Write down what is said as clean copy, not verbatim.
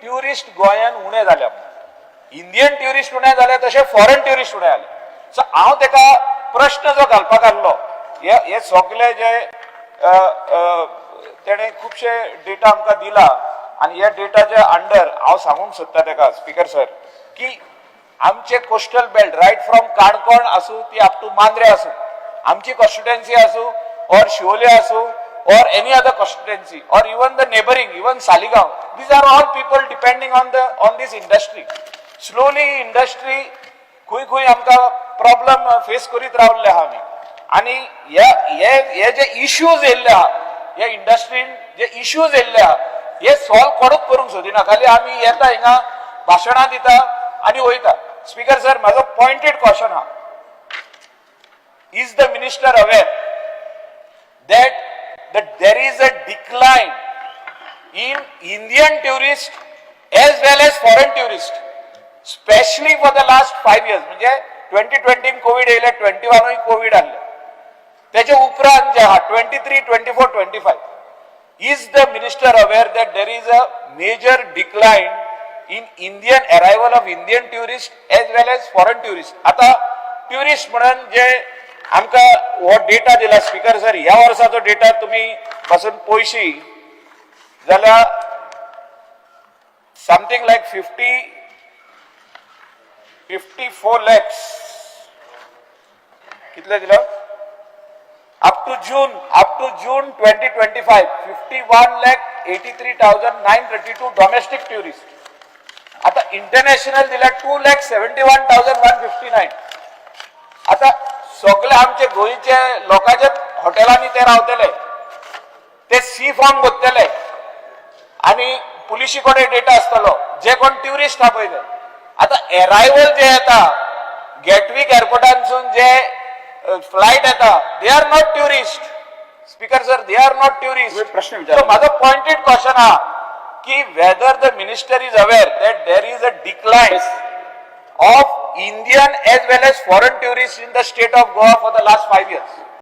Tourist गोंयान उणे जाल्या इंडियन ट्युरिस्ट उणे जाले तसे फॉरेन ट्युरिस्ट उणे जाले. सो हांव तेका प्रश्न जो घालपाक आसलो हे सगळे जे तेणे खुबशे डेटा आमकां दिला आनी ह्या डेटाच्या अंडर हांव सांगूंक सोदता तेका स्पीकर सर की आमचे coastal belt right from Canacona आसूं ती अप टू मांद्रे आसूं आमची कॉन्स्टिट्युएन्सी आसूं और शिवोले आसूं or any other constituency or even the neighboring, even Saligaon, these are all people depending on this industry. Slowly industry खुई आमका problem face करीत रावले आहा आमी आणि हे जे issues येयल्ले आहा या इंडस्ट्रीन जे issues येयल्ले आहा हे solve कोणूच करूंक सोदिना खाली आमी येता हिंगा भाशणां दिता आणि वयता. स्पीकर सर माझो पॉइंटेड क्वेश्चन हा, is the minister aware that there is a decline in Indian tourists as well as foreign tourists, especially for the last 5 years. म्हणजे 2020 कोविड येयले, 21 कोविड आले, त्याच्या उपरांत जे हा 23, 24, 25, is the minister aware that there is a major decline in Indian arrival of Indian tourists as well as foreign tourists? आता tourist म्हणून जे आमका वो डेटा दिला स्पीकर सर, ह्या वर्षाचो डेटा तुम्ही पासून पयशी जाल्यार समथिंग लायक 54 lakhs कितले दिला up to June 2025 51,83,932 domestic tourist. आता इंटरनॅशनल दिला 2,71,159. आता सगळे आमचे गोंयचे लोकांचे हॉटेलांनी ते रावतले, ते सी फॉर्म घेतले आणि पुलिशी कडे डेटा आसतलो जे कोण ट्युरिस्ट हा पळय ते. आता अरायवल जे येता गेटविक एअरपोर्टांसून जे फ्लायट येता they are not tourist. Speaker sir, they are not tourist. प्रश्न विचार माझा पॉइंटेड क्वेश्चन हा की whether the minister is aware that there is a decline of Indian as well as foreign tourists in the state of Goa for the last 5 years.